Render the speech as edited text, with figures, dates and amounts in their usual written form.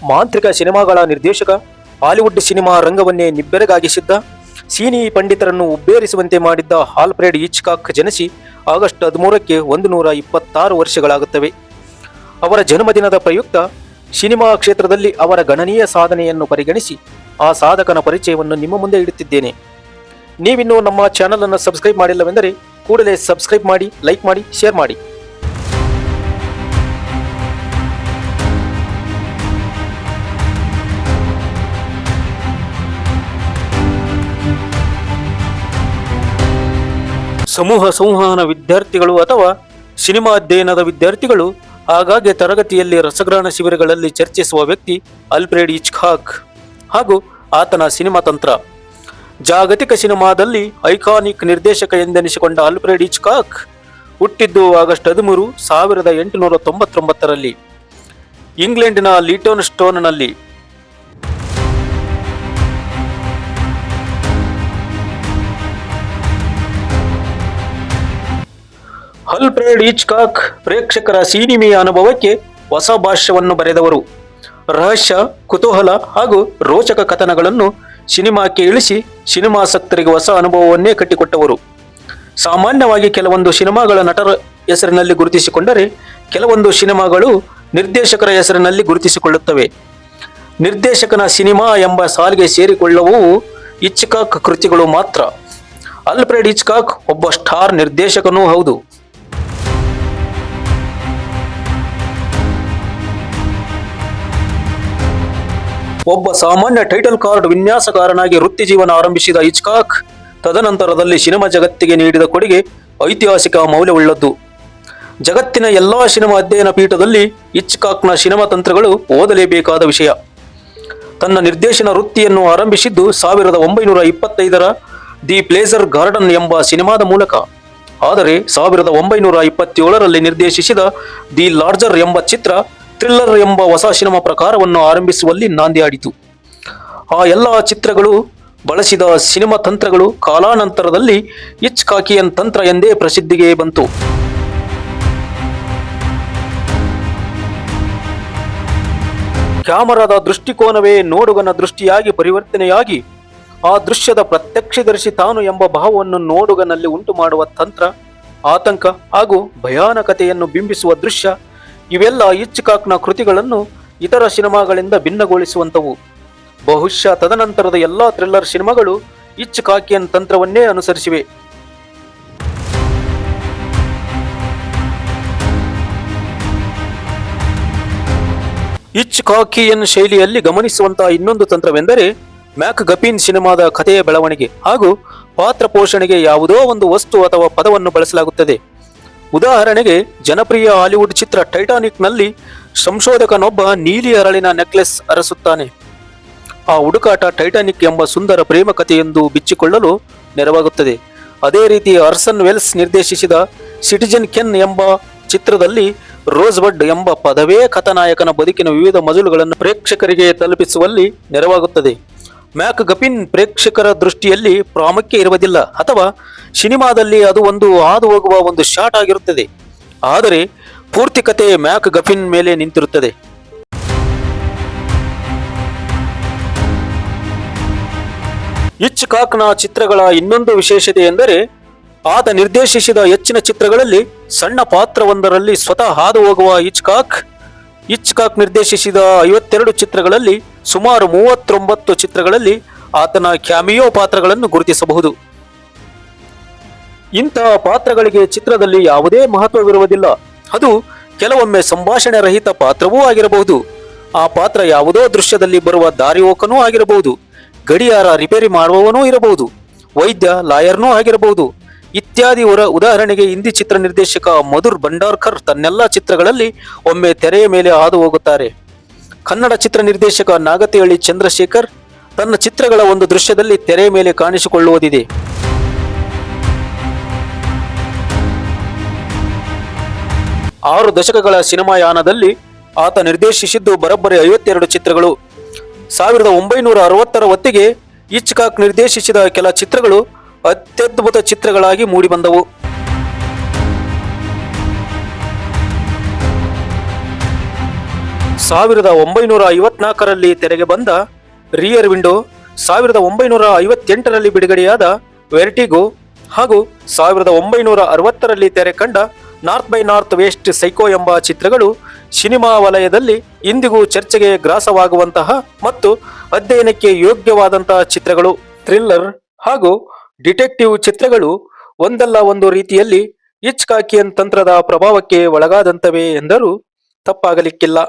ಮಾಂತ್ರಿಕ ಸಿನಿಮಾಗಳ ನಿರ್ದೇಶಕ, ಹಾಲಿವುಡ್ ಸಿನಿಮಾ ರಂಗವನ್ನೇ ನಿಬ್ಬೆರಗಾಗಿಸಿದ್ದ, ಸಿನಿ ಪಂಡಿತರನ್ನು ಉಬ್ಬೇರಿಸುವಂತೆ ಮಾಡಿದ್ದ ಆಲ್ಫ್ರೆಡ್ ಹಿಚ್ಕಾಕ್ ಜನಿಸಿ ಆಗಸ್ಟ್ 13ಕ್ಕೆ 126 ವರ್ಷಗಳಾಗುತ್ತವೆ. ಅವರ ಜನ್ಮದಿನದ ಪ್ರಯುಕ್ತ ಸಿನಿಮಾ ಕ್ಷೇತ್ರದಲ್ಲಿ ಅವರ ಗಣನೀಯ ಸಾಧನೆಯನ್ನು ಪರಿಗಣಿಸಿ ಆ ಸಾಧಕನ ಪರಿಚಯವನ್ನು ನಿಮ್ಮ ಮುಂದೆ ಇಡುತ್ತಿದ್ದೇನೆ. ನೀವಿನ್ನೂ ನಮ್ಮ ಚಾನಲ್ ಅನ್ನು ಸಬ್ಸ್ಕ್ರೈಬ್ ಮಾಡಿಲ್ಲವೆಂದರೆ ಕೂಡಲೇ ಸಬ್ಸ್ಕ್ರೈಬ್ ಮಾಡಿ, ಲೈಕ್ ಮಾಡಿ, ಶೇರ್ ಮಾಡಿ. ಸಮೂಹ ಸಂವಹನ ವಿದ್ಯಾರ್ಥಿಗಳು ಅಥವಾ ಸಿನಿಮಾ ಅಧ್ಯಯನದ ವಿದ್ಯಾರ್ಥಿಗಳು ಆಗಾಗ್ಗೆ ತರಗತಿಯಲ್ಲಿ ರಸಗ್ರಹಣ ಶಿಬಿರಗಳಲ್ಲಿ ಚರ್ಚಿಸುವ ವ್ಯಕ್ತಿ ಆಲ್ಫ್ರೆಡ್ ಹಿಚ್ಕಾಕ್ ಹಾಗೂ ಆತನ ಸಿನಿಮಾ ತಂತ್ರ. ಜಾಗತಿಕ ಸಿನಿಮಾದಲ್ಲಿ ಐಕಾನಿಕ್ ನಿರ್ದೇಶಕ ಎಂದೆನಿಸಿಕೊಂಡ ಆಲ್ಫ್ರೆಡ್ ಹಿಚ್ಕಾಕ್ ಹುಟ್ಟಿದ್ದು ಆಗಸ್ಟ್ 13, 1899ರಲ್ಲಿ ಇಂಗ್ಲೆಂಡಿನ ಲೀಟನ್ ಸ್ಟೋನ್ನಲ್ಲಿ. ಆಲ್ಫ್ರೆಡ್ ಹಿಚ್ಕಾಕ್ ಪ್ರೇಕ್ಷಕರ ಸಿನಿಮೆಯ ಅನುಭವಕ್ಕೆ ಹೊಸ ಭಾಷ್ಯವನ್ನು ಬರೆದವರು. ರಹಸ್ಯ, ಕುತೂಹಲ ಹಾಗೂ ರೋಚಕ ಕಥನಗಳನ್ನು ಸಿನಿಮಾಕ್ಕೆ ಇಳಿಸಿ ಸಿನಿಮಾಸಕ್ತರಿಗೆ ಹೊಸ ಅನುಭವವನ್ನೇ ಕಟ್ಟಿಕೊಟ್ಟವರು. ಸಾಮಾನ್ಯವಾಗಿ ಕೆಲವೊಂದು ಸಿನಿಮಾಗಳ ನಟರ ಹೆಸರಿನಲ್ಲಿ ಗುರುತಿಸಿಕೊಂಡರೆ ಕೆಲವೊಂದು ಸಿನಿಮಾಗಳು ನಿರ್ದೇಶಕರ ಹೆಸರಿನಲ್ಲಿ ಗುರುತಿಸಿಕೊಳ್ಳುತ್ತವೆ. ನಿರ್ದೇಶಕನ ಸಿನಿಮಾ ಎಂಬ ಸಾಲಿಗೆ ಸೇರಿಕೊಳ್ಳುವವು ಹಿಚ್ಕಾಕ್ ಕೃತಿಗಳು ಮಾತ್ರ. ಆಲ್ಫ್ರೆಡ್ ಹಿಚ್ಕಾಕ್ ಒಬ್ಬ ಸ್ಟಾರ್ ನಿರ್ದೇಶಕನೂ ಹೌದು. ಒಬ್ಬ ಸಾಮಾನ್ಯ ಟೈಟಲ್ ಕಾರ್ಡ್ ವಿನ್ಯಾಸಕಾರನಾಗಿ ವೃತ್ತಿ ಜೀವನ ಆರಂಭಿಸಿದ ಹಿಚ್ಕಾಕ್ ತದನಂತರದಲ್ಲಿ ಸಿನಿಮಾ ಜಗತ್ತಿಗೆ ನೀಡಿದ ಕೊಡುಗೆ ಐತಿಹಾಸಿಕ ಮೌಲ್ಯವುಳ್ಳದ್ದು. ಜಗತ್ತಿನ ಎಲ್ಲಾ ಸಿನಿಮಾ ಅಧ್ಯಯನ ಪೀಠದಲ್ಲಿ ಹಿಚ್ಕಾಕ್ನ ಸಿನಿಮಾ ತಂತ್ರಗಳು ಓದಲೇಬೇಕಾದ ವಿಷಯ. ತನ್ನ ನಿರ್ದೇಶನ ವೃತ್ತಿಯನ್ನು ಆರಂಭಿಸಿದ್ದು 1925ರ ದಿ ಪ್ಲೇಜರ್ ಗಾರ್ಡನ್ ಎಂಬ ಸಿನಿಮಾದ ಮೂಲಕ. ಆದರೆ 1927ರಲ್ಲಿ ನಿರ್ದೇಶಿಸಿದ ದಿ ಲಾರ್ಜರ್ ಎಂಬ ಚಿತ್ರ ಥ್ರಿಲ್ಲರ್ ಎಂಬ ಹೊಸ ಸಿನಿಮಾ ಪ್ರಕಾರವನ್ನು ಆರಂಭಿಸುವಲ್ಲಿ ನಾಂದಿಯಾಡಿತು. ಆ ಎಲ್ಲ ಚಿತ್ರಗಳು ಬಳಸಿದ ಸಿನಿಮಾ ತಂತ್ರಗಳು ಕಾಲಾನಂತರದಲ್ಲಿ ಹಿಚ್ಕಾಕಿಯನ್ ತಂತ್ರ ಎಂದೇ ಪ್ರಸಿದ್ಧಿಗೆ ಬಂತು. ಕ್ಯಾಮರಾದ ದೃಷ್ಟಿಕೋನವೇ ನೋಡುಗನ ದೃಷ್ಟಿಯಾಗಿ ಪರಿವರ್ತನೆಯಾಗಿ ಆ ದೃಶ್ಯದ ಪ್ರತ್ಯಕ್ಷದರ್ಶಿ ತಾನು ಎಂಬ ಭಾವವನ್ನು ನೋಡುಗನಲ್ಲಿ ಉಂಟು ಮಾಡುವ ತಂತ್ರ, ಆತಂಕ ಹಾಗೂ ಭಯಾನಕತೆಯನ್ನು ಬಿಂಬಿಸುವ ದೃಶ್ಯ, ಇವೆಲ್ಲ ಹಿಚ್ಕಾಕ್ನ ಕೃತಿಗಳನ್ನು ಇತರ ಸಿನಿಮಾಗಳಿಂದ ಭಿನ್ನಗೊಳಿಸುವಂತವು. ಬಹುಶಃ ತದನಂತರದ ಎಲ್ಲಾ ಥ್ರಿಲ್ಲರ್ ಸಿನಿಮಾಗಳು ಹಿಚ್ಕಾಕಿಯನ್ ತಂತ್ರವನ್ನೇ ಅನುಸರಿಸಿವೆ. ಹಿಚ್ಕಾಕಿಯನ್ ಶೈಲಿಯಲ್ಲಿ ಗಮನಿಸುವಂತಹ ಇನ್ನೊಂದು ತಂತ್ರವೆಂದರೆ ಮ್ಯಾಕ್ ಗಫಿನ್ ಸಿನಿಮಾದ ಕಥೆಯ ಬೆಳವಣಿಗೆ ಹಾಗೂ ಪಾತ್ರ ಪೋಷಣೆಗೆ ಯಾವುದೋ ಒಂದು ವಸ್ತು ಅಥವಾ ಪದವನ್ನು ಬಳಸಲಾಗುತ್ತದೆ. ಉದಾಹರಣೆಗೆ, ಜನಪ್ರಿಯ ಹಾಲಿವುಡ್ ಚಿತ್ರ ಟೈಟಾನಿಕ್ನಲ್ಲಿ ಸಂಶೋಧಕನೊಬ್ಬ ನೀಲಿ ಅರಳಿನ ನೆಕ್ಲೆಸ್ ಅರಸುತ್ತಾನೆ. ಆ ಹುಡುಕಾಟ ಟೈಟಾನಿಕ್ ಎಂಬ ಸುಂದರ ಪ್ರೇಮ ಕಥೆಯೆಂದು ಬಿಚ್ಚಿಕೊಳ್ಳಲು ನೆರವಾಗುತ್ತದೆ. ಅದೇ ರೀತಿ ಆರ್ಸನ್ ವೆಲ್ಸ್ ನಿರ್ದೇಶಿಸಿದ ಸಿಟಿಜನ್ ಕೆನ್ ಎಂಬ ಚಿತ್ರದಲ್ಲಿ ರೋಸ್ಬಡ್ ಎಂಬ ಪದವೇ ಕಥಾನಾಯಕನ ಬದುಕಿನ ವಿವಿಧ ಮಜಲುಗಳನ್ನು ಪ್ರೇಕ್ಷಕರಿಗೆ ತಲುಪಿಸುವಲ್ಲಿ ನೆರವಾಗುತ್ತದೆ. ಮ್ಯಾಕ್ ಗಫಿನ್ ಪ್ರೇಕ್ಷಕರ ದೃಷ್ಟಿಯಲ್ಲಿ ಪ್ರಾಮುಖ್ಯ ಇರುವುದಿಲ್ಲ ಅಥವಾ ಸಿನಿಮಾದಲ್ಲಿ ಅದು ಒಂದು ಹಾದು ಹೋಗುವ ಒಂದು ಶಾಟ್ ಆಗಿರುತ್ತದೆ. ಆದರೆ ಪೂರ್ತಿ ಕಥೆ ಮ್ಯಾಕ್ ಗಫಿನ್ ಮೇಲೆ ನಿಂತಿರುತ್ತದೆ. ಹಿಚ್ಕಾಕ್ನ ಚಿತ್ರಗಳ ಇನ್ನೊಂದು ವಿಶೇಷತೆ ಎಂದರೆ ಆತ ನಿರ್ದೇಶಿಸಿದ ಹೆಚ್ಚಿನ ಚಿತ್ರಗಳಲ್ಲಿ ಸಣ್ಣ ಪಾತ್ರವೊಂದರಲ್ಲಿ ಸ್ವತಃ ಹಾದು ಹೋಗುವ ಹಿಚ್ಕಾಕ್ ನಿರ್ದೇಶಿಸಿದ 52 ಚಿತ್ರಗಳಲ್ಲಿ ಸುಮಾರು 39 ಚಿತ್ರಗಳಲ್ಲಿ ಆತನ ಕ್ಯಾಮಿಯೋ ಪಾತ್ರಗಳನ್ನು ಗುರುತಿಸಬಹುದು. ಇಂತಹ ಪಾತ್ರಗಳಿಗೆ ಚಿತ್ರದಲ್ಲಿ ಯಾವುದೇ ಮಹತ್ವವಿರುವುದಿಲ್ಲ. ಅದು ಕೆಲವೊಮ್ಮೆ ಸಂಭಾಷಣೆ ರಹಿತ ಪಾತ್ರವೂ ಆಗಿರಬಹುದು. ಆ ಪಾತ್ರ ಯಾವುದೋ ದೃಶ್ಯದಲ್ಲಿ ಬರುವ ದಾರಿಹೋಕನೂ ಆಗಿರಬಹುದು, ಗಡಿಯಾರ ರಿಪೇರಿ ಮಾಡುವವನೂ ಇರಬಹುದು, ವೈದ್ಯ, ಲಾಯರ್ನೂ ಆಗಿರಬಹುದು ಇತ್ಯಾದಿ. ಉದಾಹರಣೆಗೆ ಹಿಂದಿ ಚಿತ್ರ ನಿರ್ದೇಶಕ ಮಧುರ್ ಭಂಡಾರ್ಕರ್ ತನ್ನೆಲ್ಲ ಚಿತ್ರಗಳಲ್ಲಿ ಒಮ್ಮೆ ತೆರೆಯ ಮೇಲೆ ಹಾದು ಹೋಗುತ್ತಾರೆ. ಕನ್ನಡ ಚಿತ್ರ ನಿರ್ದೇಶಕ ನಾಗತಿಹಳ್ಳಿ ಚಂದ್ರಶೇಖರ್ ತನ್ನ ಚಿತ್ರಗಳ ಒಂದು ದೃಶ್ಯದಲ್ಲಿ ತೆರೆಯ ಮೇಲೆ ಕಾಣಿಸಿಕೊಳ್ಳುವುದಿದೆ. 6 ದಶಕಗಳ ಸಿನಿಮಾ ಯಾನದಲ್ಲಿ ಆತ ನಿರ್ದೇಶಿಸಿದ್ದು ಬರೋಬ್ಬರಿ 52 ಚಿತ್ರಗಳು. 1960ರ ಹೊತ್ತಿಗೆ ಹಿಚ್ಕಾಕ್ ನಿರ್ದೇಶಿಸಿದ ಕೆಲ ಚಿತ್ರಗಳು ಅತ್ಯದ್ಭುತ ಚಿತ್ರಗಳಾಗಿ ಮೂಡಿಬಂದವು. 1954ರಲ್ಲಿ ತೆರೆಗೆ ಬಂದ ರಿಯರ್ ವಿಂಡೋ, 1958ರಲ್ಲಿ ಬಿಡುಗಡೆಯಾದ ವೆರ್ಟಿಗೋ ಹಾಗೂ 1960ರಲ್ಲಿ ತೆರೆ ಕಂಡ North by Northwest Psycho ಎಂಬ ಚಿತ್ರಗಳು ಸಿನಿಮಾ ವಲಯದಲ್ಲಿ ಇಂದಿಗೂ ಚರ್ಚೆಗೆ ಗ್ರಾಸವಾಗುವಂತಹ ಮತ್ತು ಅಧ್ಯಯನಕ್ಕೆ ಯೋಗ್ಯವಾದಂತಹ ಚಿತ್ರಗಳು. ಥ್ರಿಲ್ಲರ್ ಹಾಗೂ ಡಿಟೆಕ್ಟಿವ್ ಚಿತ್ರಗಳು ಒಂದಲ್ಲ ಒಂದು ರೀತಿಯಲ್ಲಿ ಹಿಚ್ಕಾಕಿಯನ್ ತಂತ್ರದ ಪ್ರಭಾವಕ್ಕೆ ಒಳಗಾದಂತವೆ ಎಂದರೂ ತಪ್ಪಾಗಲಿಕ್ಕಿಲ್ಲ.